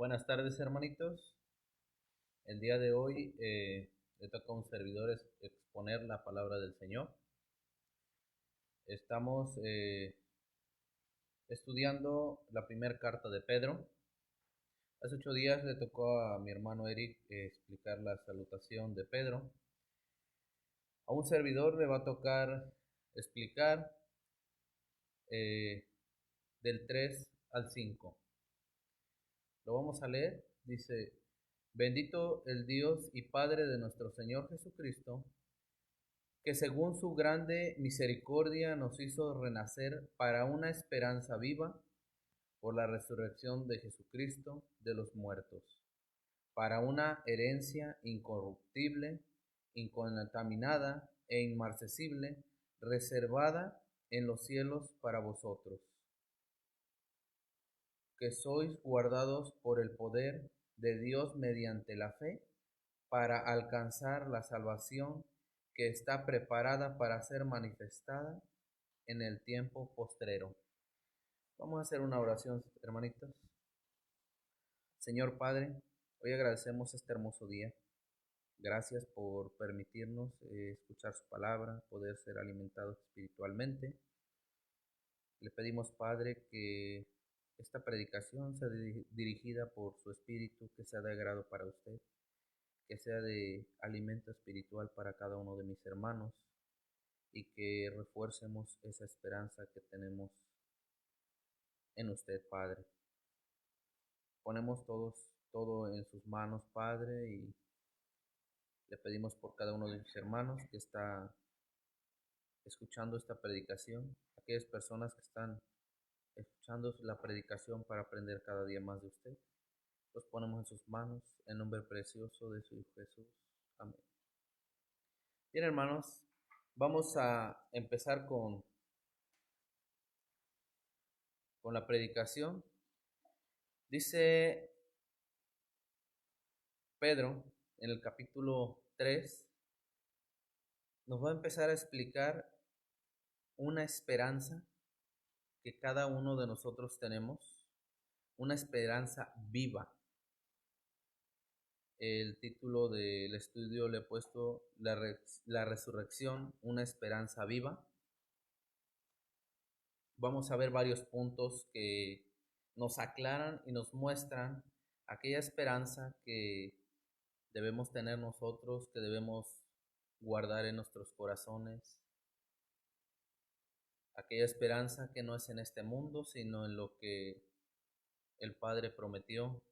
Buenas tardes, hermanitos. El día de hoy le toca a un servidor exponer la palabra del Señor. Estamos estudiando la primera carta de Pedro. Hace 8 días le tocó a mi hermano Eric explicar la salutación de Pedro. A un servidor le va a tocar explicar eh, del 3 al 5. Lo vamos a leer. Dice: Bendito el Dios y Padre de nuestro Señor Jesucristo, que según su grande misericordia nos hizo renacer para una esperanza viva por la resurrección de Jesucristo de los muertos, para una herencia incorruptible, incontaminada e inmarcesible, reservada en los cielos para vosotros, que sois guardados por el poder de Dios mediante la fe, para alcanzar la salvación que está preparada para ser manifestada en el tiempo postrero. Vamos a hacer una oración, hermanitos. Señor Padre, hoy agradecemos este hermoso día. Gracias por permitirnos escuchar su palabra, poder ser alimentados espiritualmente. Le pedimos, Padre, que esta predicación sea dirigida por su Espíritu, que sea de agrado para usted, que sea de alimento espiritual para cada uno de mis hermanos y que refuercemos esa esperanza que tenemos en usted, Padre. Ponemos todo en sus manos, Padre, y le pedimos por cada uno de mis hermanos que está escuchando esta predicación, aquellas personas que están escuchando la predicación para aprender cada día más de usted. Los ponemos en sus manos, en nombre precioso de su Hijo Jesús. Amén. Bien, hermanos, vamos a empezar con la predicación. Dice Pedro en el capítulo 3, nos va a empezar a explicar una esperanza que cada uno de nosotros tenemos, una esperanza viva. El título del estudio le he puesto la resurrección, una esperanza viva. Vamos a ver varios puntos que nos aclaran y nos muestran aquella esperanza que debemos tener nosotros, que debemos guardar en nuestros corazones, aquella esperanza que no es en este mundo, sino en lo que el Padre prometió,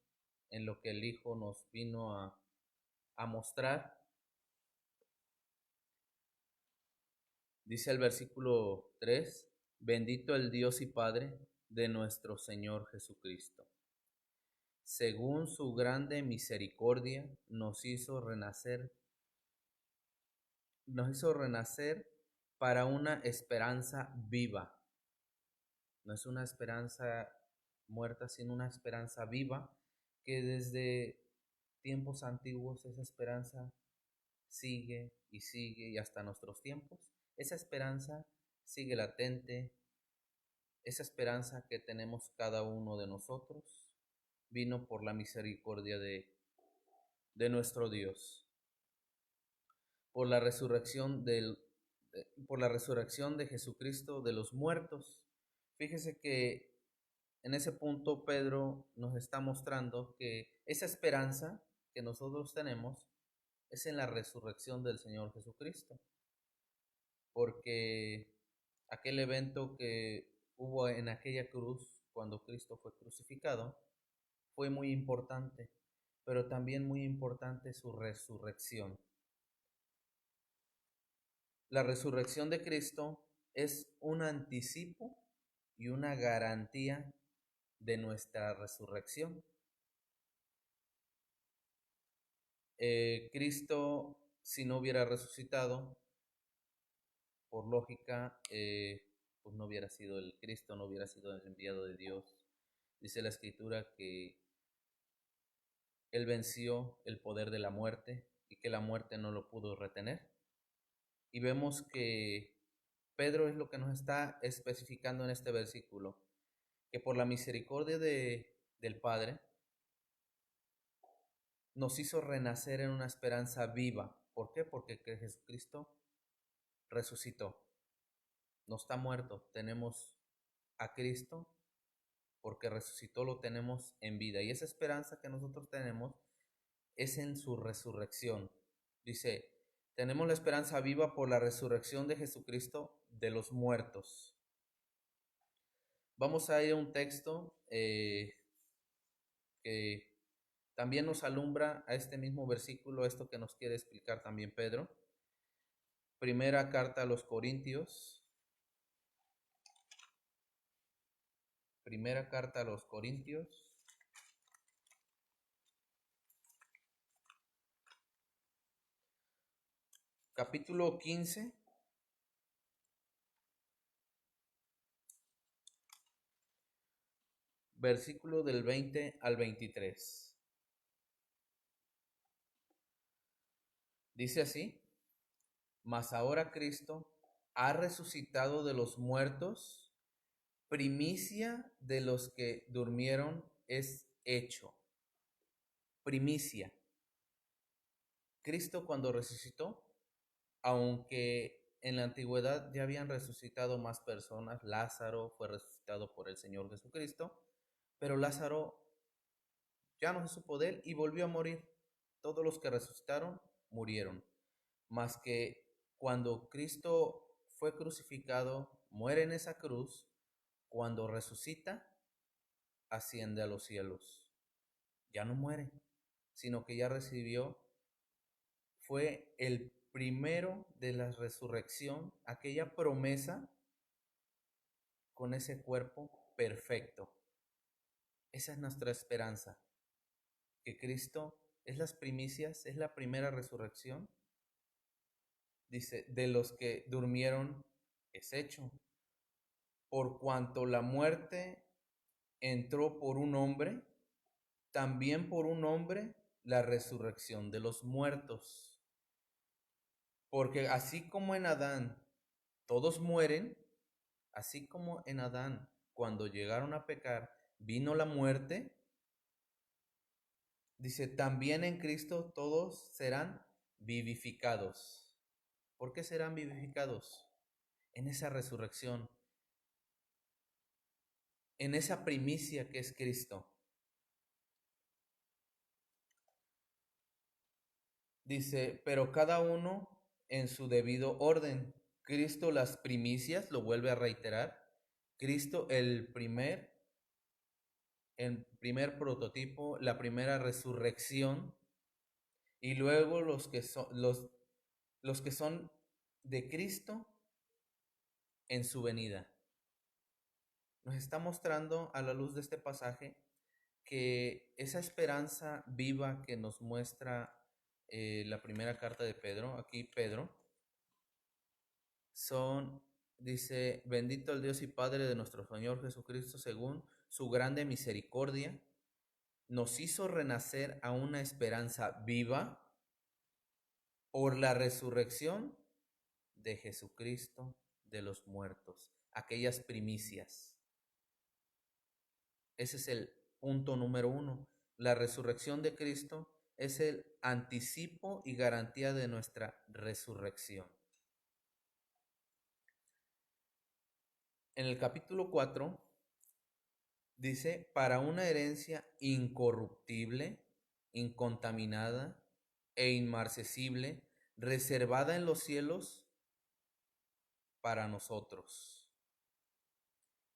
en lo que el Hijo nos vino a mostrar. Dice el versículo 3: Bendito el Dios y Padre de nuestro Señor Jesucristo. Según su grande misericordia nos hizo renacer para una esperanza viva. No es una esperanza muerta, sino una esperanza viva, que desde tiempos antiguos esa esperanza sigue y sigue y hasta nuestros tiempos. Esa esperanza sigue latente, esa esperanza que tenemos cada uno de nosotros vino por la misericordia de nuestro Dios, por la resurrección por la resurrección de Jesucristo de los muertos. Fíjese que en ese punto Pedro nos está mostrando que esa esperanza que nosotros tenemos es en la resurrección del Señor Jesucristo, porque aquel evento que hubo en aquella cruz cuando Cristo fue crucificado fue muy importante, pero también muy importante su resurrección. La resurrección de Cristo es un anticipo y una garantía de nuestra resurrección. Cristo, si no hubiera resucitado, por lógica, pues no hubiera sido el Cristo, no hubiera sido el enviado de Dios. Dice la Escritura que Él venció el poder de la muerte y que la muerte no lo pudo retener. Y vemos que Pedro es lo que nos está especificando en este versículo, que por la misericordia del Padre, nos hizo renacer en una esperanza viva. ¿Por qué? Porque que Jesucristo resucitó, no está muerto. Tenemos a Cristo, porque resucitó, lo tenemos en vida. Y esa esperanza que nosotros tenemos es en su resurrección. Dice, tenemos la esperanza viva por la resurrección de Jesucristo de los muertos. Vamos a ir a un texto que también nos alumbra a este mismo versículo, esto que nos quiere explicar también Pedro. Primera carta a los Corintios. Primera carta a los Corintios. Capítulo 15. Versículo del 20 al 23. Dice así: Mas ahora Cristo ha resucitado de los muertos, primicia de los que durmieron es hecho. Primicia. Cristo cuando resucitó, aunque en la antigüedad ya habían resucitado más personas, Lázaro fue resucitado por el Señor Jesucristo, pero Lázaro ya no se supo de él y volvió a morir. Todos los que resucitaron murieron. Más que cuando Cristo fue crucificado, muere en esa cruz, cuando resucita, asciende a los cielos. Ya no muere, sino que ya recibió, fue el primero de la resurrección, aquella promesa con ese cuerpo perfecto. Esa es nuestra esperanza, que Cristo es las primicias, es la primera resurrección. Dice, de los que durmieron es hecho. Por cuanto la muerte entró por un hombre, también por un hombre la resurrección de los muertos. Porque así como en Adán todos mueren, así como en Adán cuando llegaron a pecar vino la muerte, dice, también en Cristo todos serán vivificados. ¿Por qué serán vivificados? En esa resurrección, en esa primicia que es Cristo. Dice, pero cada uno en su debido orden. Cristo las primicias, lo vuelve a reiterar. Cristo el primer prototipo, la primera resurrección. Y luego los que son de Cristo en su venida. Nos está mostrando a la luz de este pasaje que esa esperanza viva que nos muestra la primera carta de Pedro, aquí Pedro, dice, bendito el Dios y Padre de nuestro Señor Jesucristo, según su grande misericordia, nos hizo renacer a una esperanza viva por la resurrección de Jesucristo de los muertos, aquellas primicias. Ese es el punto número 1. La resurrección de Cristo es el anticipo y garantía de nuestra resurrección. En el capítulo 4 dice, para una herencia incorruptible, incontaminada e inmarcesible, reservada en los cielos para nosotros.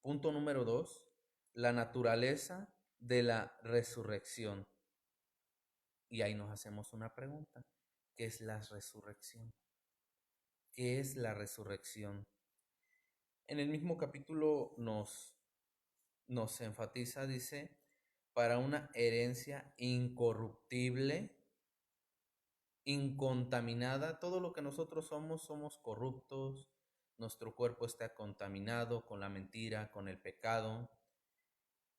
Punto número 2, la naturaleza de la resurrección. Y ahí nos hacemos una pregunta. ¿Qué es la resurrección? ¿Qué es la resurrección? En el mismo capítulo nos enfatiza, dice, para una herencia incorruptible, incontaminada. Todo lo que nosotros somos corruptos. Nuestro cuerpo está contaminado con la mentira, con el pecado.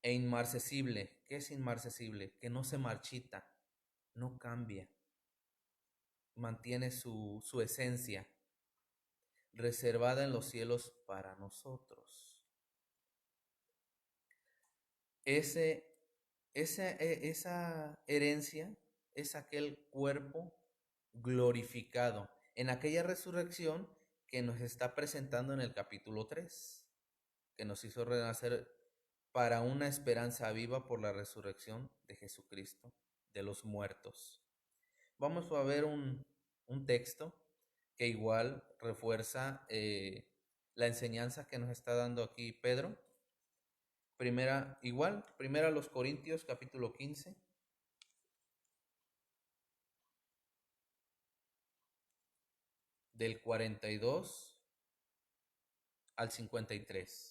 E inmarcesible. ¿Qué es inmarcesible? Que no se marchita, no cambia, mantiene su esencia, reservada en los cielos para nosotros. Esa herencia es aquel cuerpo glorificado en aquella resurrección que nos está presentando en el capítulo 3, que nos hizo renacer para una esperanza viva por la resurrección de Jesucristo de los muertos. Vamos a ver un texto que igual refuerza la enseñanza que nos está dando aquí Pedro. Primera a los Corintios capítulo 15, del 42 al 53.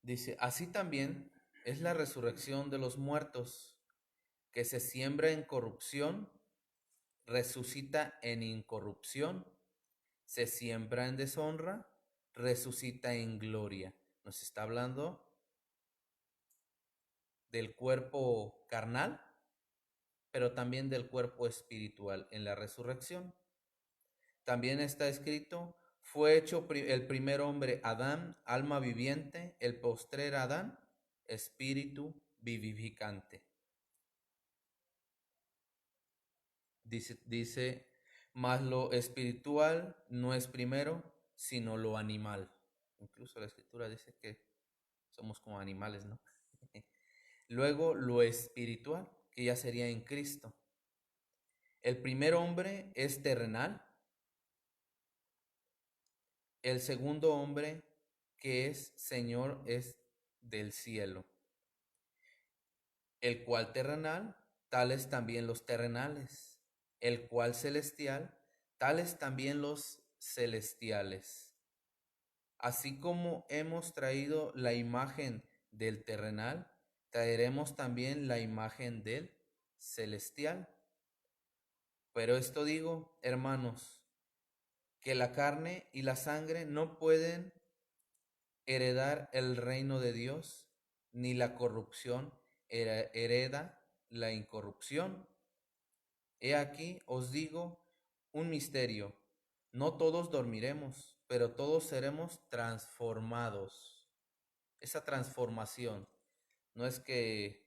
Dice, así también es la resurrección de los muertos, que se siembra en corrupción, resucita en incorrupción, se siembra en deshonra, resucita en gloria. Nos está hablando del cuerpo carnal, pero también del cuerpo espiritual en la resurrección. También está escrito, fue hecho el primer hombre Adán, alma viviente, el postrer Adán, espíritu vivificante. Dice, mas lo espiritual no es primero, sino lo animal. Incluso la escritura dice que somos como animales, ¿no? Luego lo espiritual, que ya sería en Cristo. El primer hombre es terrenal. El segundo hombre que es Señor es del cielo. El cual terrenal, tales también los terrenales. El cual celestial, tales también los celestiales. Así como hemos traído la imagen del terrenal, traeremos también la imagen del celestial. Pero esto digo, hermanos, que la carne y la sangre no pueden heredar el reino de Dios, ni la corrupción hereda la incorrupción. He aquí os digo un misterio, no todos dormiremos, pero todos seremos transformados. Esa transformación no es que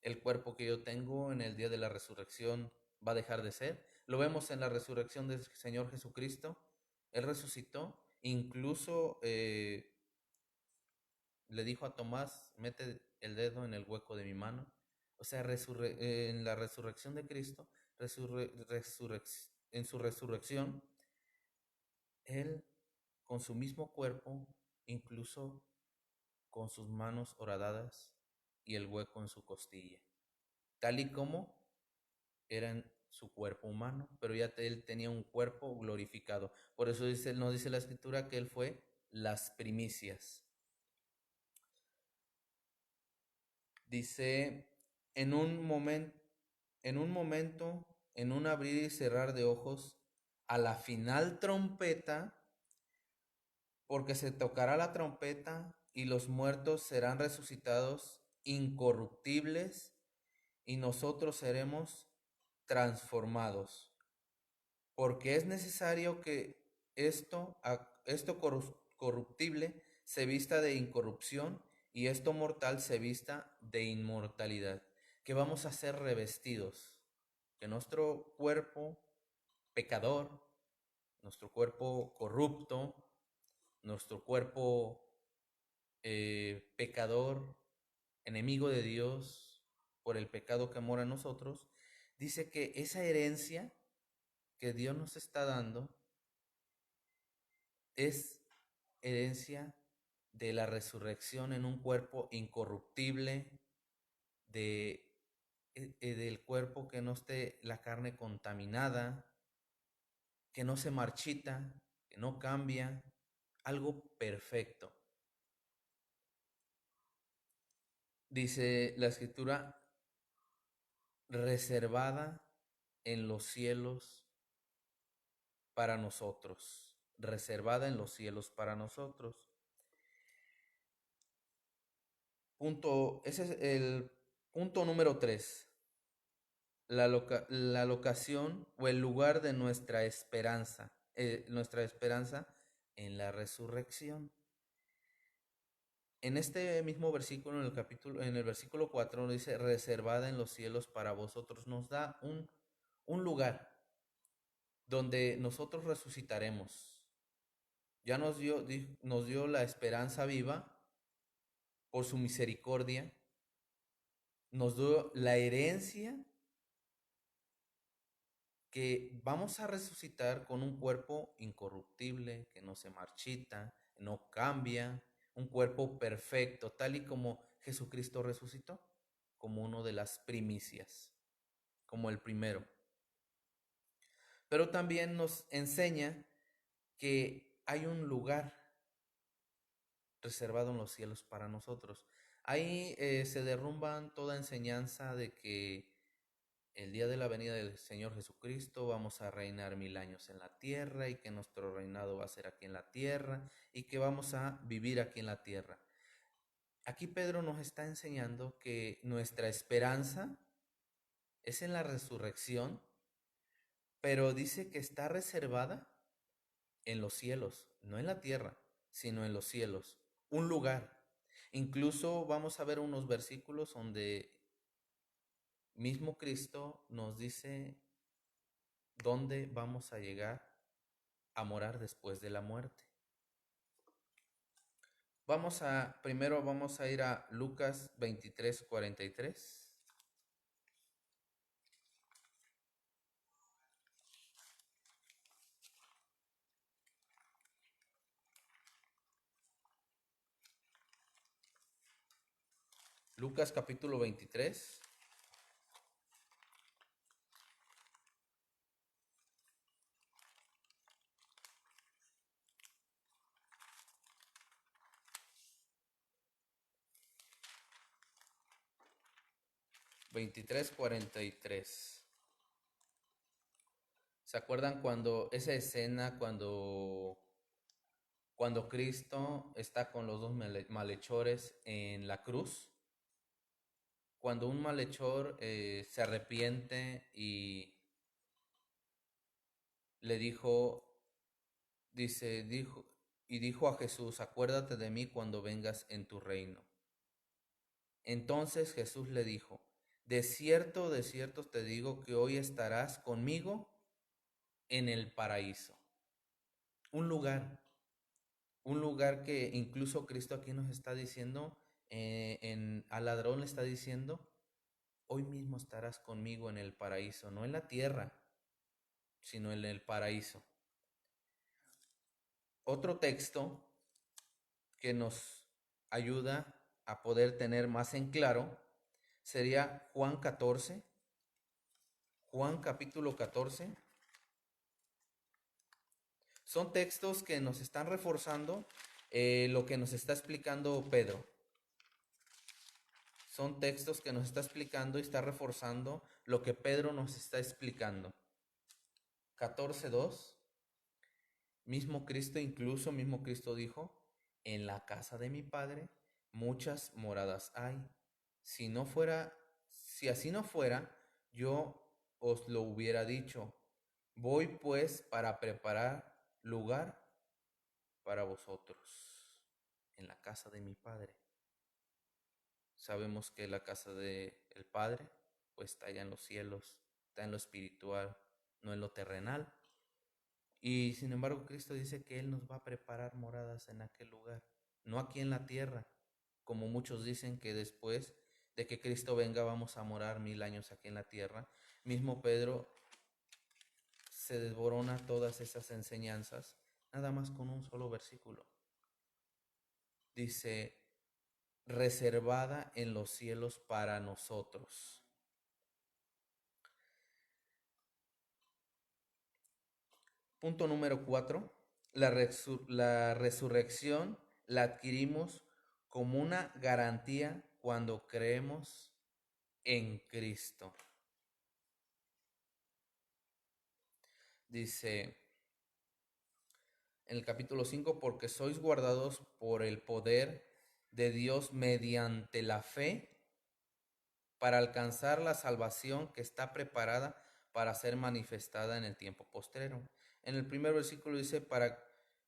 el cuerpo que yo tengo en el día de la resurrección va a dejar de ser. Lo vemos en la resurrección del Señor Jesucristo. Él resucitó, incluso le dijo a Tomás, mete el dedo en el hueco de mi mano. O sea, en la resurrección de Cristo, en su resurrección, Él con su mismo cuerpo, incluso con sus manos horadadas y el hueco en su costilla, tal y como era en su cuerpo humano, pero ya él tenía un cuerpo glorificado. Por eso nos dice la escritura que él fue las primicias. Dice, en un momento, en un abrir y cerrar de ojos, a la final trompeta, porque se tocará la trompeta y los muertos serán resucitados incorruptibles y nosotros seremos transformados. Porque es necesario que esto corruptible se vista de incorrupción y esto mortal se vista de inmortalidad, que vamos a ser revestidos, que nuestro cuerpo pecador, nuestro cuerpo corrupto, nuestro cuerpo pecador, enemigo de Dios por el pecado que mora en nosotros, dice que esa herencia que Dios nos está dando es herencia de la resurrección en un cuerpo incorruptible, del cuerpo que no esté la carne contaminada, que no se marchita, que no cambia, algo perfecto. Dice la escritura, reservada en los cielos para nosotros, reservada en los cielos para nosotros. Ese es el punto número 3. La locación o el lugar de nuestra esperanza en la resurrección. En este mismo versículo, en el versículo 4, dice, reservada en los cielos para vosotros, nos da un lugar donde nosotros resucitaremos. Ya nos dio la esperanza viva por su misericordia, nos dio la herencia que vamos a resucitar con un cuerpo incorruptible, que no se marchita, no cambia, un cuerpo perfecto, tal y como Jesucristo resucitó, como uno de las primicias, como el primero. Pero también nos enseña que hay un lugar reservado en los cielos para nosotros. Ahí se derrumban toda enseñanza de que el día de la venida del Señor Jesucristo vamos a reinar 1000 años en la tierra y que nuestro reinado va a ser aquí en la tierra y que vamos a vivir aquí en la tierra. Aquí Pedro nos está enseñando que nuestra esperanza es en la resurrección, pero dice que está reservada en los cielos, no en la tierra, sino en los cielos, un lugar. Incluso vamos a ver unos versículos donde mismo Cristo nos dice dónde vamos a llegar a morar después de la muerte. Primero vamos a ir a Lucas 23:43. Lucas capítulo 23. 23:43. ¿Se acuerdan cuando esa escena cuando Cristo está con los dos malhechores en la cruz? Cuando un malhechor se arrepiente y le dijo a Jesús, acuérdate de mí cuando vengas en tu reino. Entonces Jesús le dijo, de cierto te digo que hoy estarás conmigo en el paraíso. Un lugar, un lugar que incluso Cristo aquí nos está diciendo, al ladrón le está diciendo, hoy mismo estarás conmigo en el paraíso, no en la tierra, sino en el paraíso. Otro texto que nos ayuda a poder tener más en claro sería Juan 14, Juan capítulo 14. Son textos que nos están reforzando lo que nos está explicando Pedro. Son textos que nos está explicando y está reforzando lo que Pedro nos está explicando. 14:2. Mismo Cristo dijo, en la casa de mi Padre muchas moradas hay. Si así no fuera, yo os lo hubiera dicho. Voy pues para preparar lugar para vosotros en la casa de mi Padre. Sabemos que la casa del Padre pues está allá en los cielos, está en lo espiritual, no en lo terrenal. Y sin embargo, Cristo dice que Él nos va a preparar moradas en aquel lugar, no aquí en la tierra, como muchos dicen que después de que Cristo venga vamos a morar 1000 años aquí en la tierra. Mismo Pedro se desborona todas esas enseñanzas, nada más con un solo versículo. Dice, reservada en los cielos para nosotros. Punto número 4. La resurrección la adquirimos como una garantía cuando creemos en Cristo. Dice en el capítulo 5, porque sois guardados por el poder de Dios mediante la fe para alcanzar la salvación que está preparada para ser manifestada en el tiempo postrero. En el primer versículo dice, para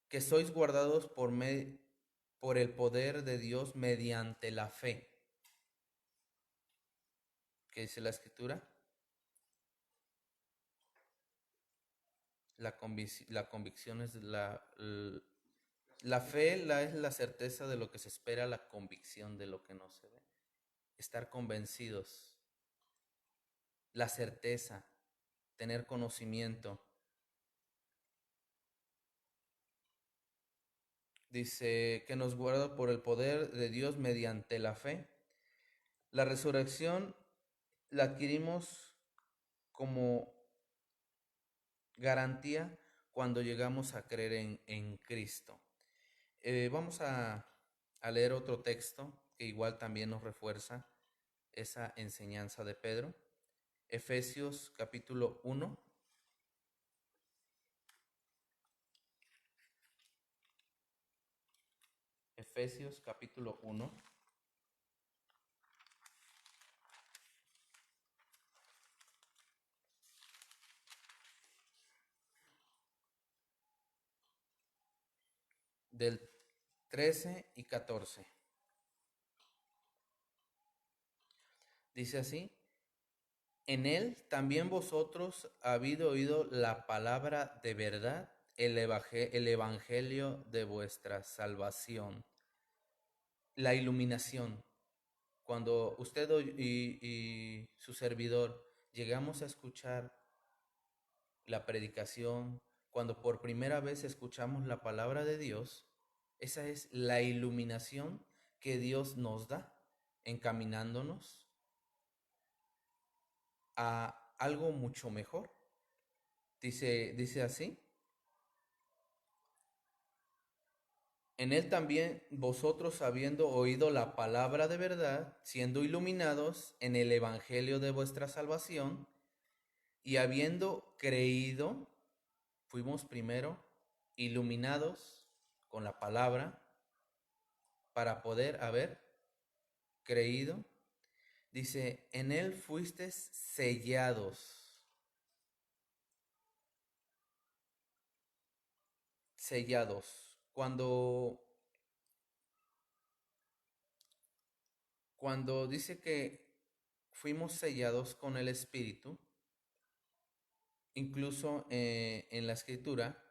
que sois guardados por el poder de Dios mediante la fe. ¿Qué dice la Escritura? La convicción es la fe es la certeza de lo que se espera, la convicción de lo que no se ve. Estar convencidos, la certeza, tener conocimiento. Dice que nos guarda por el poder de Dios mediante la fe. La resurrección la adquirimos como garantía cuando llegamos a creer en Cristo. Vamos a leer otro texto que igual también nos refuerza esa enseñanza de Pedro. Efesios capítulo 1. Efesios capítulo 1. Del 13 y 14. Dice así: en él también vosotros habéis oído la palabra de verdad, el evangelio de vuestra salvación, la iluminación. Cuando usted y su servidor llegamos a escuchar la predicación, cuando por primera vez escuchamos la palabra de Dios, esa es la iluminación que Dios nos da, encaminándonos a algo mucho mejor. Dice así: en él también vosotros, habiendo oído la palabra de verdad, siendo iluminados en el evangelio de vuestra salvación, y habiendo creído, fuimos primero iluminados con la palabra para poder haber creído. Dice, en él fuisteis sellados. Sellados. Cuando dice que fuimos sellados con el Espíritu, incluso en la Escritura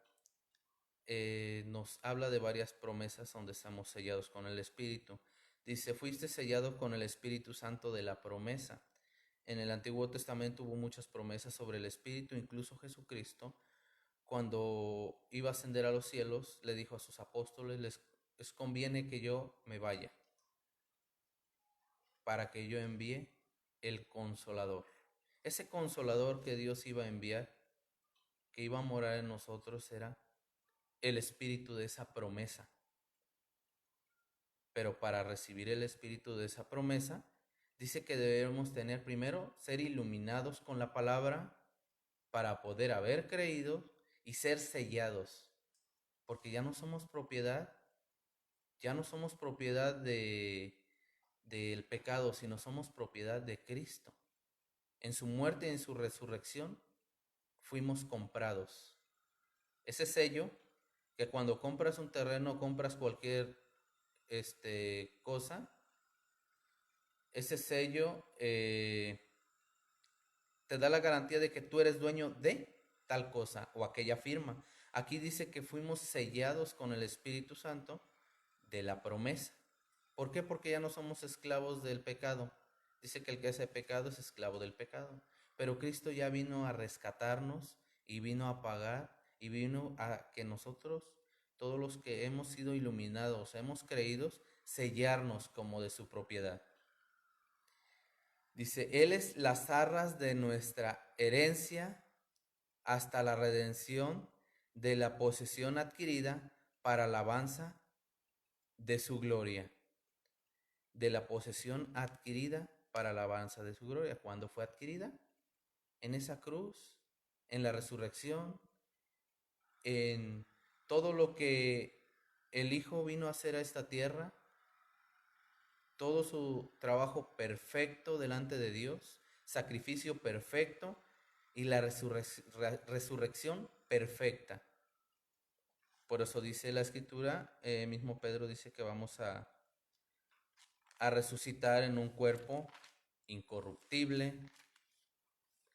nos habla de varias promesas donde estamos sellados con el Espíritu. Dice, fuiste sellado con el Espíritu Santo de la promesa. En el Antiguo Testamento hubo muchas promesas sobre el Espíritu, incluso Jesucristo, cuando iba a ascender a los cielos, le dijo a sus apóstoles, les conviene que yo me vaya, para que yo envíe el Consolador. Ese Consolador que Dios iba a enviar, que iba a morar en nosotros, era el espíritu de esa promesa. Pero para recibir el espíritu de esa promesa, dice que debemos tener primero, ser iluminados con la palabra para poder haber creído y ser sellados. Porque ya no somos propiedad del pecado, sino somos propiedad de Cristo. En su muerte y en su resurrección fuimos comprados. Ese sello que cuando compras un terreno, compras cualquier cosa, ese sello te da la garantía de que tú eres dueño de tal cosa o aquella firma. Aquí dice que fuimos sellados con el Espíritu Santo de la promesa. ¿Por qué? Porque ya no somos esclavos del pecado. Dice que el que hace pecado es esclavo del pecado. Pero Cristo ya vino a rescatarnos y vino a pagar y vino a que nosotros, todos los que hemos sido iluminados, hemos creído, sellarnos como de su propiedad. Dice, Él es las arras de nuestra herencia hasta la redención de la posesión adquirida para alabanza de su gloria. De la posesión adquirida para alabanza de su gloria. ¿Cuándo fue adquirida? En esa cruz, en la resurrección, en todo lo que el Hijo vino a hacer a esta tierra, todo su trabajo perfecto delante de Dios, sacrificio perfecto y la resurrección perfecta. Por eso dice la escritura, mismo Pedro dice que vamos a resucitar en un cuerpo incorruptible,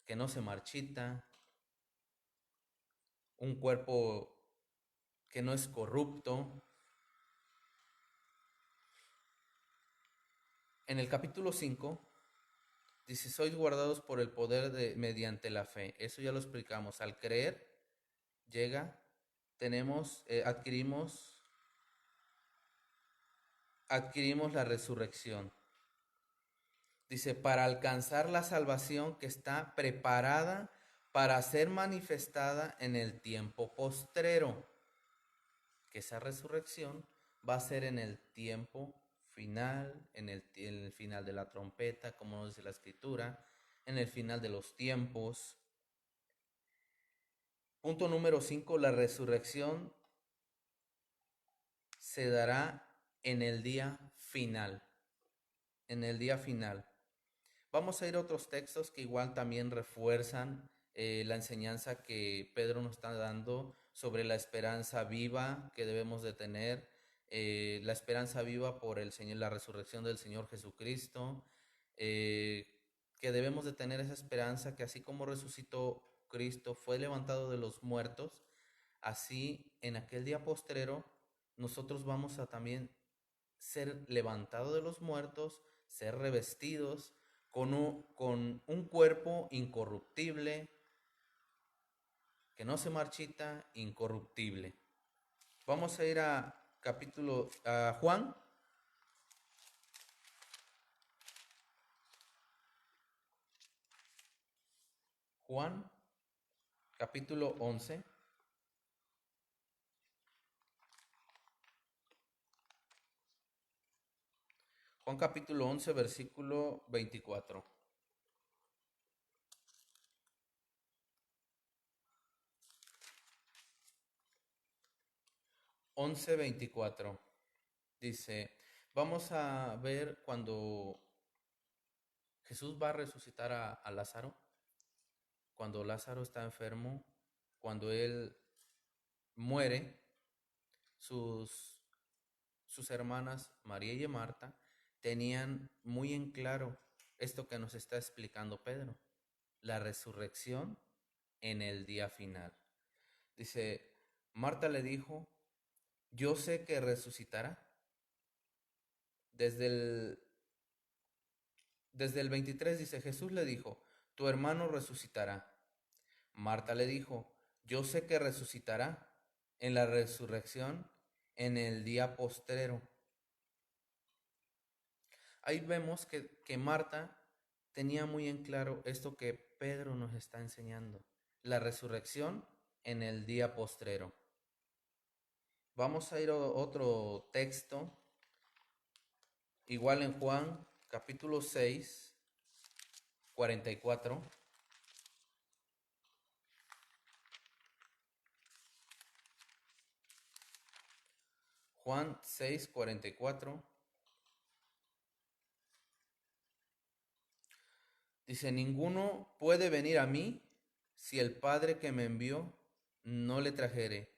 que no se marchita, un cuerpo que no es corrupto. En el capítulo 5 dice, sois guardados por el poder mediante la fe. Eso ya lo explicamos. Al creer, adquirimos la resurrección. Dice, para alcanzar la salvación que está preparada para ser manifestada en el tiempo postrero. Que esa resurrección va a ser en el tiempo final, en el final de la trompeta, como nos dice la escritura, en el final de los tiempos. Punto número 5, la resurrección se dará en el día final. En el día final. Vamos a ir a otros textos que igual también refuerzan la enseñanza que Pedro nos está dando sobre la esperanza viva que debemos de tener, la esperanza viva por el Señor, la resurrección del Señor Jesucristo, que debemos de tener esa esperanza que así como resucitó Cristo, fue levantado de los muertos, así en aquel día postrero nosotros vamos a también ser levantados de los muertos, ser revestidos con un cuerpo incorruptible, que no se marchita, incorruptible. Vamos a ir a Juan. Juan, capítulo 11. Juan capítulo 11, versículo 24. 11:24. Dice, vamos a ver cuando Jesús va a resucitar a Lázaro, cuando Lázaro está enfermo, cuando él muere, sus hermanas María y Marta tenían muy en claro esto que nos está explicando Pedro, la resurrección en el día final. Dice, Marta le dijo, yo sé que resucitará. Desde el, desde el 23 dice, Jesús le dijo, tu hermano resucitará. Marta le dijo, yo sé que resucitará en la resurrección en el día postrero. Ahí vemos que Marta tenía muy en claro esto que Pedro nos está enseñando, la resurrección en el día postrero. Vamos a ir a otro texto, igual en Juan, capítulo 6, 44. Juan 6, 44. Dice, ninguno puede venir a mí si el Padre que me envió no le trajere,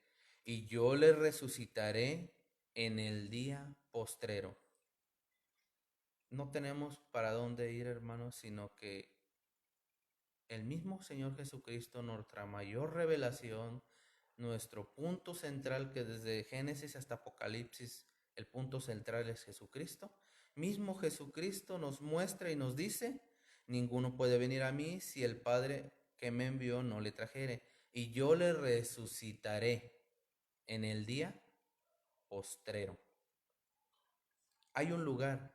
y yo le resucitaré en el día postrero. No tenemos para dónde ir, hermanos, sino que el mismo Señor Jesucristo, nuestra mayor revelación, nuestro punto central, que desde Génesis hasta Apocalipsis, el punto central es Jesucristo. Mismo Jesucristo nos muestra y nos dice, ninguno puede venir a mí si el Padre que me envió no le trajere, y yo le resucitaré en el día postrero. Hay un lugar.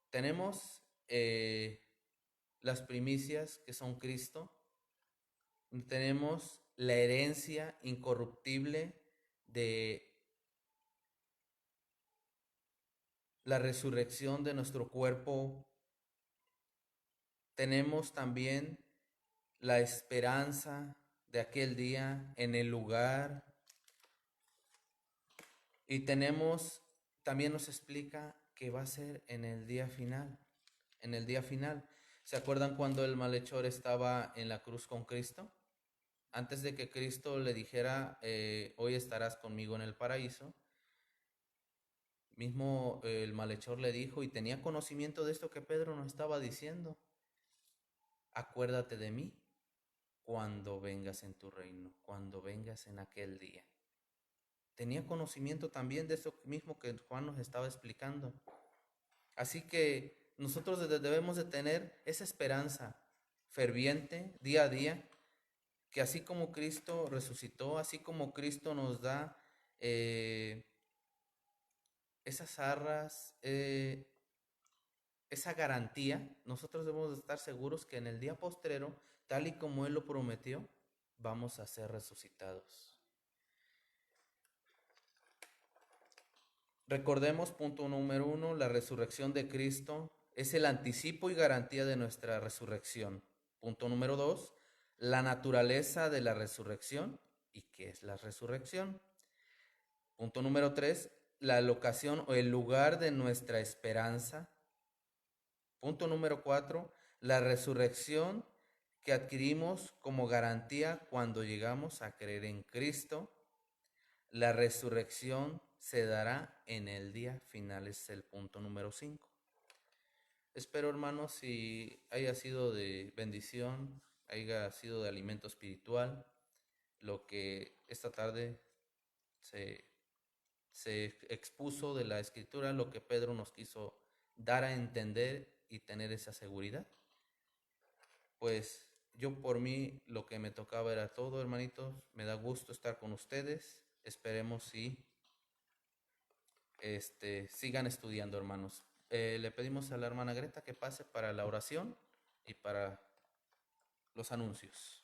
Tenemos las primicias que son Cristo. Tenemos la herencia incorruptible de la resurrección de nuestro cuerpo. Tenemos también la esperanza de aquel día en el lugar. Y también nos explica que va a ser en el día final. En el día final. ¿Se acuerdan cuando el malhechor estaba en la cruz con Cristo? antes de que Cristo le dijera, hoy estarás conmigo en el paraíso, mismo el malhechor le dijo, y tenía conocimiento de esto que Pedro nos estaba diciendo: acuérdate de mí cuando vengas en tu reino, cuando vengas en aquel día. Tenía conocimiento también de eso mismo que Juan nos estaba explicando. Así que nosotros debemos de tener esa esperanza ferviente día a día, que así como Cristo resucitó, así como Cristo nos da eh, esas arras, esa garantía, nosotros debemos de estar seguros que en el día postrero, tal y como Él lo prometió, vamos a ser resucitados. Recordemos, punto número 1, la resurrección de Cristo es el anticipo y garantía de nuestra resurrección. Punto número 2, la naturaleza de la resurrección y qué es la resurrección. Punto número 3, la locación o el lugar de nuestra esperanza. Punto número 4, la resurrección que adquirimos como garantía cuando llegamos a creer en Cristo. La resurrección se dará en el día final, es el punto número 5. Espero, hermanos, si haya sido de bendición, haya sido de alimento espiritual, lo que esta tarde se expuso de la Escritura, lo que Pedro nos quiso dar a entender y tener esa seguridad. Pues yo por mí lo que me tocaba era todo, hermanitos. Me da gusto estar con ustedes. Esperemos si sigan estudiando, hermanos. Le pedimos a la hermana Greta que pase para la oración y para los anuncios.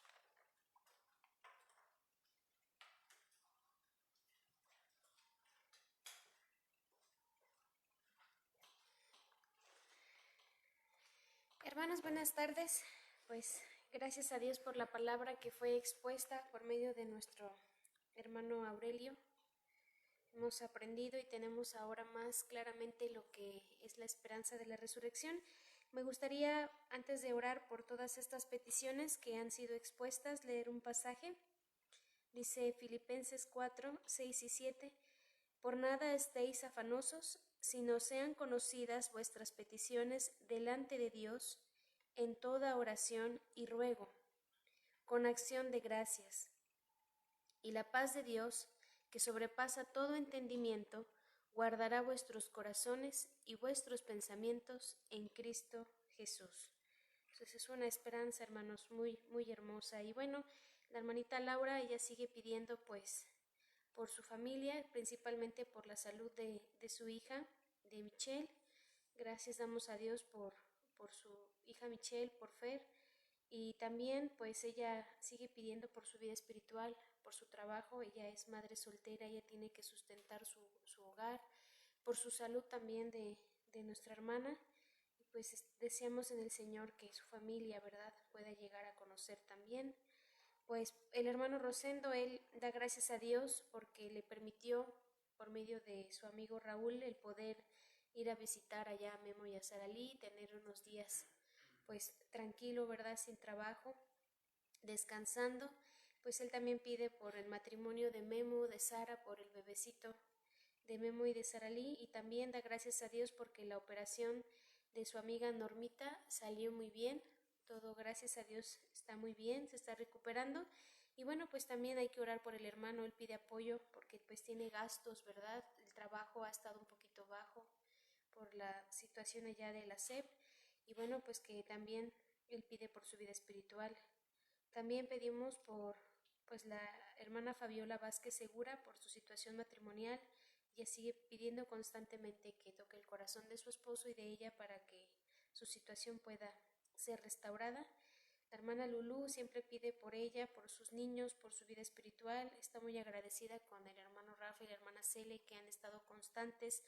Hermanos, buenas tardes. Pues gracias a Dios por la palabra que fue expuesta por medio de nuestro hermano Aurelio. Hemos aprendido y tenemos ahora más claramente lo que es la esperanza de la resurrección. Me gustaría, antes de orar por todas estas peticiones que han sido expuestas, leer un pasaje. Dice Filipenses 4, 6 y 7. Por nada estéis afanosos, sino sean conocidas vuestras peticiones delante de Dios en toda oración y ruego, con acción de gracias. Y la paz de Dios, que sobrepasa todo entendimiento, guardará vuestros corazones y vuestros pensamientos en Cristo Jesús. Entonces es una esperanza, hermanos, muy, muy hermosa. Y bueno, la hermanita Laura, ella sigue pidiendo pues por su familia, principalmente por la salud de su hija, de Michelle. Gracias damos a Dios por su hija Michelle, por Fer. Y también pues ella sigue pidiendo por su vida espiritual, por su trabajo. Ella es madre soltera, ella tiene que sustentar su hogar, por su salud también de nuestra hermana. Y pues deseamos en el Señor que su familia, ¿verdad?, pueda llegar a conocer también. Pues el hermano Rosendo, él da gracias a Dios porque le permitió, por medio de su amigo Raúl, el poder ir a visitar allá a Memo y a Saralí, tener unos días pues tranquilo, ¿verdad?, sin trabajo, descansando. Pues él también pide por el matrimonio de Memo, de Sara, por el bebecito de Memo y de Saralí, y también da gracias a Dios porque la operación de su amiga Normita salió muy bien. Todo, gracias a Dios, está muy bien, se está recuperando. Y bueno, pues también hay que orar por el hermano. Él pide apoyo porque pues tiene gastos, ¿verdad? El trabajo ha estado un poquito bajo por la situación allá de la SEP. Y bueno, pues que también él pide por su vida espiritual. También pedimos por pues la hermana Fabiola Vázquez Segura, por su situación matrimonial. Ella sigue pidiendo constantemente que toque el corazón de su esposo y de ella para que su situación pueda ser restaurada. La hermana Lulú siempre pide por ella, por sus niños, por su vida espiritual. Está muy agradecida con el hermano Rafa y la hermana Cele, que han estado constantes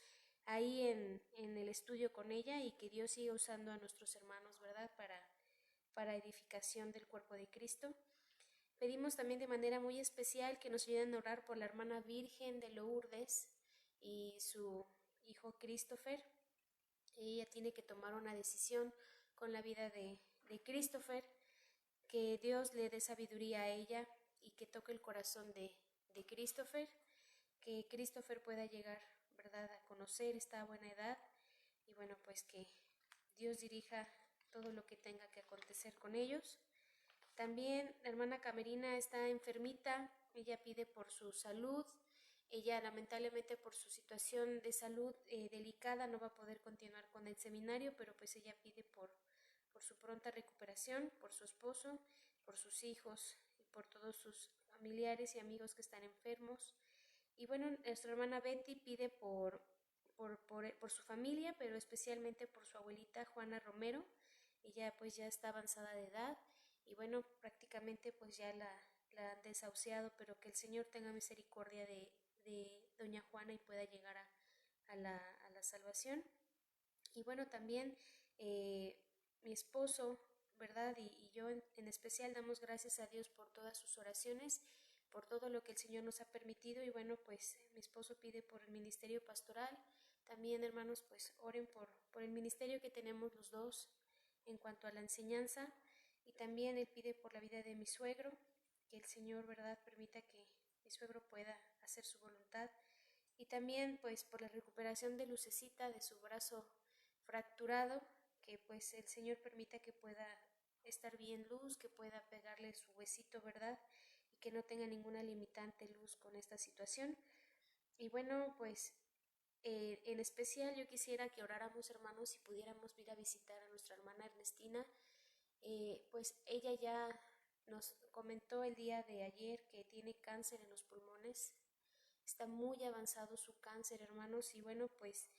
ahí en el estudio con ella, y que Dios siga usando a nuestros hermanos, ¿verdad?, para edificación del cuerpo de Cristo. Pedimos también de manera muy especial que nos ayuden a orar por la hermana Virgen de Lourdes y su hijo Christopher. Ella tiene que tomar una decisión con la vida de Christopher, que Dios le dé sabiduría a ella y que toque el corazón de Christopher, que Christopher pueda llegar, ¿verdad?, a conocer esta buena edad y bueno, pues que Dios dirija todo lo que tenga que acontecer con ellos. También la hermana Camerina está enfermita, ella pide por su salud, ella lamentablemente por su situación de salud delicada no va a poder continuar con el seminario, pero pues ella pide por su pronta recuperación, por su esposo, por sus hijos y por todos sus familiares y amigos que están enfermos. Y bueno, nuestra hermana Betty pide por su familia, pero especialmente por su abuelita Juana Romero. Ella pues ya está avanzada de edad y bueno, prácticamente pues ya la han desahuciado, pero que el Señor tenga misericordia de doña Juana y pueda llegar a la salvación. Y bueno, también mi esposo, ¿verdad? Y yo en especial damos gracias a Dios por todas sus oraciones, por todo lo que el Señor nos ha permitido. Y bueno, pues mi esposo pide por el ministerio pastoral. También, hermanos, pues oren por el ministerio que tenemos los dos en cuanto a la enseñanza. Y también él pide por la vida de mi suegro, que el Señor, ¿verdad?, permita que mi suegro pueda hacer su voluntad. Y también pues por la recuperación de Lucecita de su brazo fracturado, que pues el Señor permita que pueda estar bien Luz, que pueda pegarle su huesito, ¿verdad? Y que no tenga ninguna limitante Luz con esta situación. Y bueno, pues en especial yo quisiera que oráramos, hermanos, y pudiéramos ir a visitar a nuestra hermana Ernestina. Pues ella ya nos comentó el día de ayer que tiene cáncer en los pulmones. Está muy avanzado su cáncer, hermanos, y bueno, pues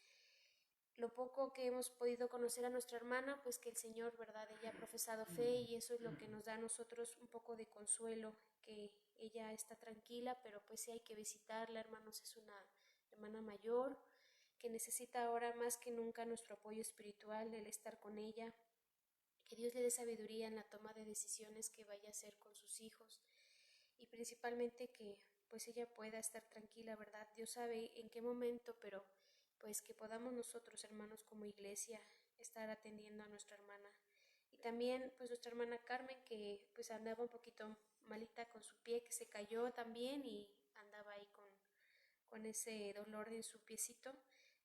lo poco que hemos podido conocer a nuestra hermana, pues que el Señor, ¿verdad?, ella ha profesado fe y eso es lo que nos da a nosotros un poco de consuelo, que ella está tranquila, pero pues sí hay que visitarla, hermanos, es una hermana mayor que necesita ahora más que nunca nuestro apoyo espiritual, el estar con ella, que Dios le dé sabiduría en la toma de decisiones que vaya a hacer con sus hijos y principalmente que pues ella pueda estar tranquila, ¿verdad? Dios sabe en qué momento, pero pues que podamos nosotros, hermanos, como iglesia, estar atendiendo a nuestra hermana. Y también pues nuestra hermana Carmen, que pues andaba un poquito malita con su pie, que se cayó también y andaba ahí con ese dolor en su piecito,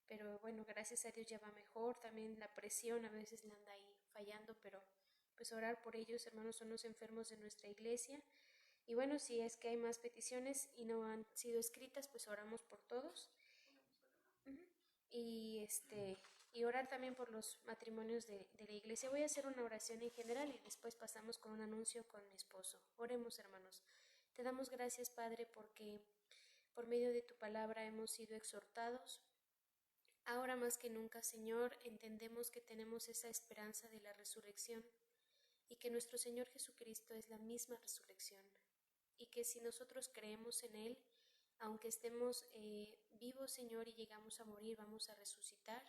pero bueno, gracias a Dios ya va mejor. También la presión a veces le anda ahí fallando, pero pues orar por ellos, hermanos, son los enfermos de nuestra iglesia. Y bueno, si es que hay más peticiones y no han sido escritas, pues oramos por todos. Uh-huh. Y orar también por los matrimonios de la iglesia. Voy a hacer una oración en general y después pasamos con un anuncio con mi esposo. Oremos, hermanos. Te damos gracias, Padre, porque por medio de tu palabra hemos sido exhortados. Ahora más que nunca, Señor, entendemos que tenemos esa esperanza de la resurrección y que nuestro Señor Jesucristo es la misma resurrección y que si nosotros creemos en Él, aunque estemos vivos, Señor, y llegamos a morir, vamos a resucitar.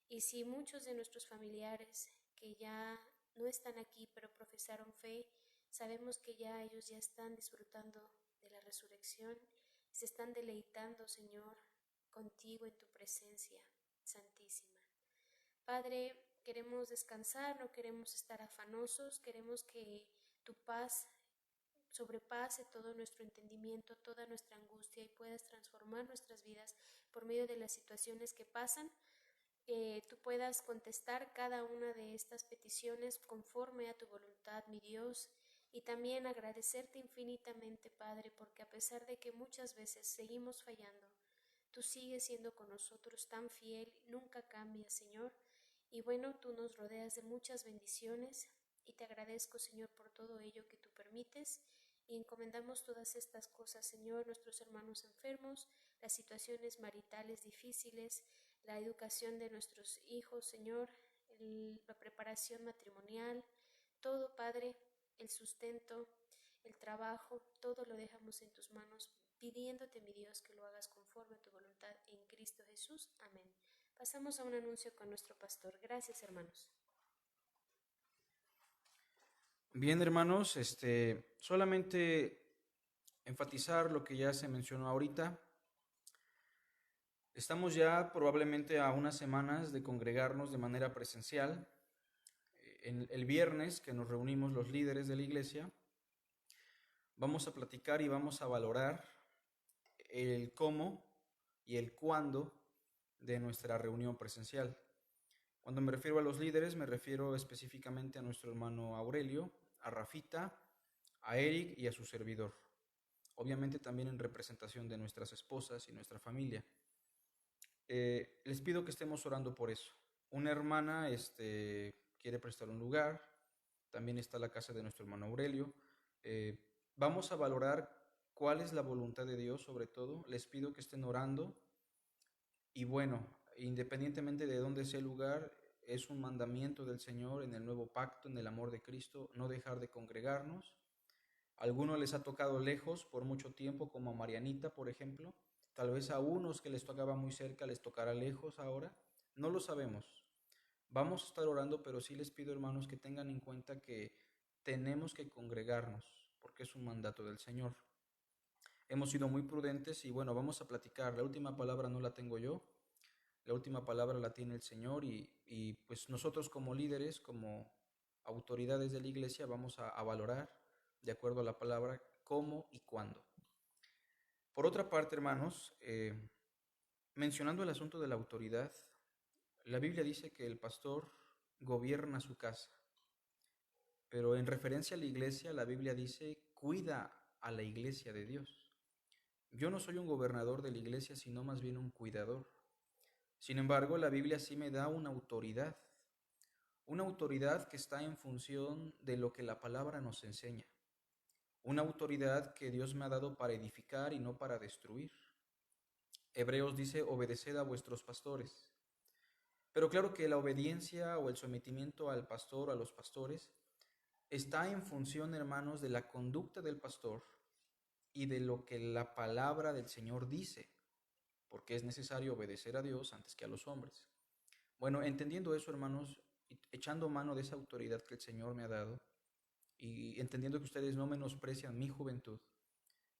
Y si muchos de nuestros familiares que ya no están aquí, pero profesaron fe, sabemos que ya ellos ya están disfrutando de la resurrección, se están deleitando, Señor, contigo en tu presencia santísima. Padre, queremos descansar, no queremos estar afanosos, queremos que tu paz sobrepase todo nuestro entendimiento, toda nuestra angustia y puedas transformar nuestras vidas por medio de las situaciones que pasan. Tú puedas contestar cada una de estas peticiones conforme a tu voluntad, mi Dios, y también agradecerte infinitamente, Padre, porque a pesar de que muchas veces seguimos fallando, tú sigues siendo con nosotros tan fiel, nunca cambias, Señor, y bueno, tú nos rodeas de muchas bendiciones, y te agradezco, Señor, por todo ello que tú permites, y encomendamos todas estas cosas, Señor, nuestros hermanos enfermos, las situaciones maritales difíciles, la educación de nuestros hijos, Señor, la preparación matrimonial, todo, Padre, el sustento, el trabajo, todo lo dejamos en tus manos, pidiéndote, mi Dios, que lo hagas conforme a tu voluntad en Cristo Jesús. Amén. Pasamos a un anuncio con nuestro pastor. Gracias, hermanos. Bien, hermanos, solamente enfatizar lo que ya se mencionó ahorita. Estamos ya probablemente a unas semanas de congregarnos de manera presencial. El viernes que nos reunimos los líderes de la iglesia, Vamos a platicar y vamos a valorar el cómo y el cuándo de nuestra reunión presencial. Cuando me refiero a los líderes, me refiero específicamente a nuestro hermano Aurelio, a Rafita, a Eric y a su servidor. Obviamente también en representación de nuestras esposas y nuestra familia. Les pido que estemos orando por eso. Una hermana quiere prestar un lugar, también está la casa de nuestro hermano Aurelio. Vamos a valorar cuál es la voluntad de Dios, sobre todo. Les pido que estén orando. Y bueno, independientemente de dónde sea el lugar, es un mandamiento del Señor en el nuevo pacto, en el amor de Cristo, no dejar de congregarnos. A algunos les ha tocado lejos por mucho tiempo, como a Marianita, por ejemplo. Tal vez a unos que les tocaba muy cerca les tocará lejos ahora. No lo sabemos. Vamos a estar orando, pero sí les pido, hermanos, que tengan en cuenta que tenemos que congregarnos, porque es un mandato del Señor. Hemos sido muy prudentes y bueno, vamos a platicar. La última palabra no la tengo yo, la última palabra la tiene el Señor y pues nosotros como líderes, como autoridades de la iglesia, vamos a valorar de acuerdo a la palabra cómo y cuándo. Por otra parte, hermanos, mencionando el asunto de la autoridad, la Biblia dice que el pastor gobierna su casa, pero en referencia a la iglesia, la Biblia dice cuida a la iglesia de Dios. Yo no soy un gobernador de la iglesia, sino más bien un cuidador. Sin embargo, la Biblia sí me da una autoridad que está en función de lo que la palabra nos enseña, una autoridad que Dios me ha dado para edificar y no para destruir. Hebreos dice, obedeced a vuestros pastores. Pero claro que la obediencia o el sometimiento al pastor o a los pastores está en función, hermanos, de la conducta del pastor y de lo que la palabra del Señor dice, porque es necesario obedecer a Dios antes que a los hombres. Bueno, entendiendo eso, hermanos, echando mano de esa autoridad que el Señor me ha dado y entendiendo que ustedes no menosprecian mi juventud,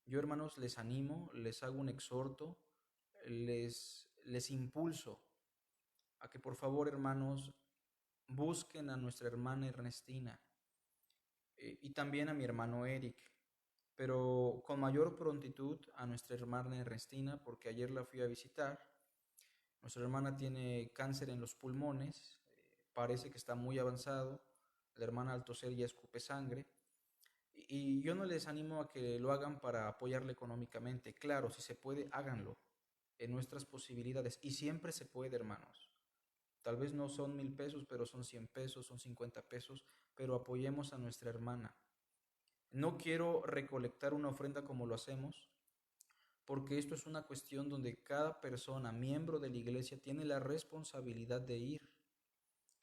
yo, hermanos, les animo, les hago un exhorto, les impulso a que por favor, hermanos, busquen a nuestra hermana Ernestina y también a mi hermano Eric, pero con mayor prontitud a nuestra hermana Ernestina, porque ayer la fui a visitar. Nuestra hermana tiene cáncer en los pulmones, parece que está muy avanzado. La hermana al toser ya escupe sangre. Y yo no les animo a que lo hagan para apoyarle económicamente. Claro, si se puede, háganlo en nuestras posibilidades. Y siempre se puede, hermanos. Tal vez no son 1,000 pesos, pero son 100 pesos, son 50 pesos, pero apoyemos a nuestra hermana. No quiero recolectar una ofrenda como lo hacemos, porque esto es una cuestión donde cada persona, miembro de la iglesia, tiene la responsabilidad de ir.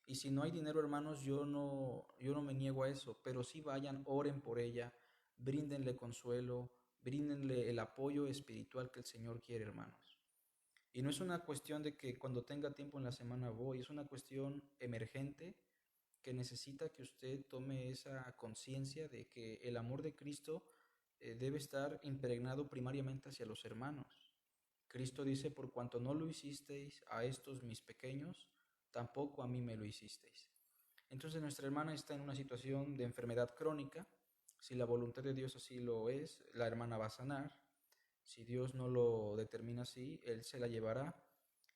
Y si no hay dinero, hermanos, yo no me niego a eso, pero sí vayan, oren por ella, bríndenle consuelo, bríndenle el apoyo espiritual que el Señor quiere, hermanos. Y no es una cuestión de que cuando tenga tiempo en la semana voy, es una cuestión emergente que necesita que usted tome esa conciencia de que el amor de Cristo debe estar impregnado primariamente hacia los hermanos. Cristo dice, por cuanto no lo hicisteis a estos mis pequeños, tampoco a mí me lo hicisteis. Entonces nuestra hermana está en una situación de enfermedad crónica. Si la voluntad de Dios así lo es, la hermana va a sanar. Si Dios no lo determina así, Él se la llevará.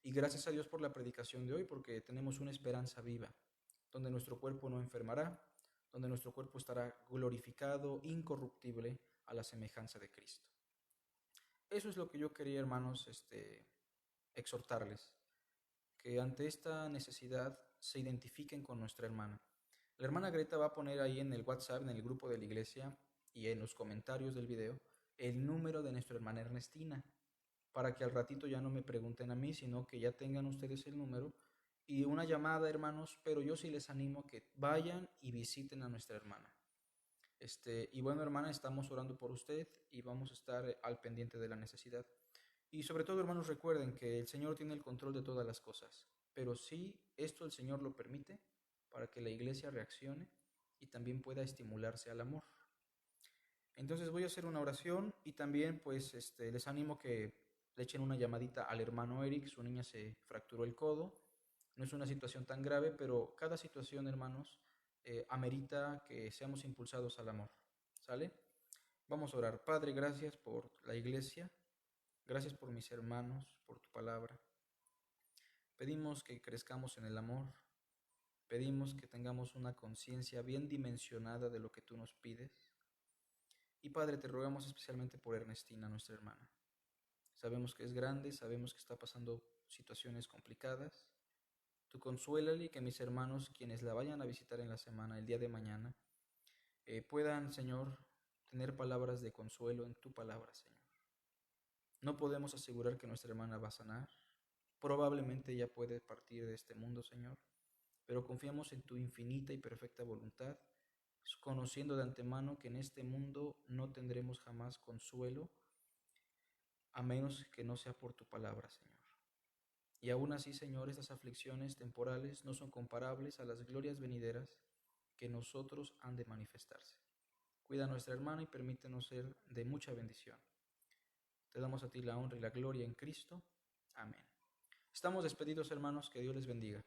Y gracias a Dios por la predicación de hoy, porque tenemos una esperanza viva, donde nuestro cuerpo no enfermará, donde nuestro cuerpo estará glorificado, incorruptible, a la semejanza de Cristo. Eso es lo que yo quería, hermanos, exhortarles, que ante esta necesidad se identifiquen con nuestra hermana. La hermana Greta va a poner ahí en el WhatsApp, en el grupo de la iglesia y en los comentarios del video, el número de nuestra hermana Ernestina, para que al ratito ya no me pregunten a mí, sino que ya tengan ustedes el número y una llamada, hermanos, pero yo sí les animo a que vayan y visiten a nuestra hermana. Y bueno, hermana, estamos orando por usted y vamos a estar al pendiente de la necesidad. Y sobre todo, hermanos, recuerden que el Señor tiene el control de todas las cosas, pero sí, esto el Señor lo permite para que la iglesia reaccione y también pueda estimularse al amor. Entonces voy a hacer una oración y también pues les animo que le echen una llamadita al hermano Eric. Su niña se fracturó el codo. No es una situación tan grave, pero cada situación, hermanos, amerita que seamos impulsados al amor. ¿Sale? Vamos a orar. Padre, gracias por la iglesia, gracias por mis hermanos, por tu palabra. Pedimos que crezcamos en el amor, pedimos que tengamos una conciencia bien dimensionada de lo que tú nos pides. Y Padre, te rogamos especialmente por Ernestina, nuestra hermana. Sabemos que es grande, sabemos que está pasando situaciones complicadas. Tú consuélale y que mis hermanos, quienes la vayan a visitar en la semana, el día de mañana, puedan, Señor, tener palabras de consuelo en tu palabra, Señor. No podemos asegurar que nuestra hermana va a sanar. Probablemente ella puede partir de este mundo, Señor, pero confiamos en tu infinita y perfecta voluntad, conociendo de antemano que en este mundo no tendremos jamás consuelo, a menos que no sea por tu palabra, Señor. Y aún así, Señor, estas aflicciones temporales no son comparables a las glorias venideras que nosotros han de manifestarse. Cuida a nuestra hermana y permítenos ser de mucha bendición. Te damos a ti la honra y la gloria en Cristo. Amén. Estamos despedidos, hermanos, que Dios les bendiga.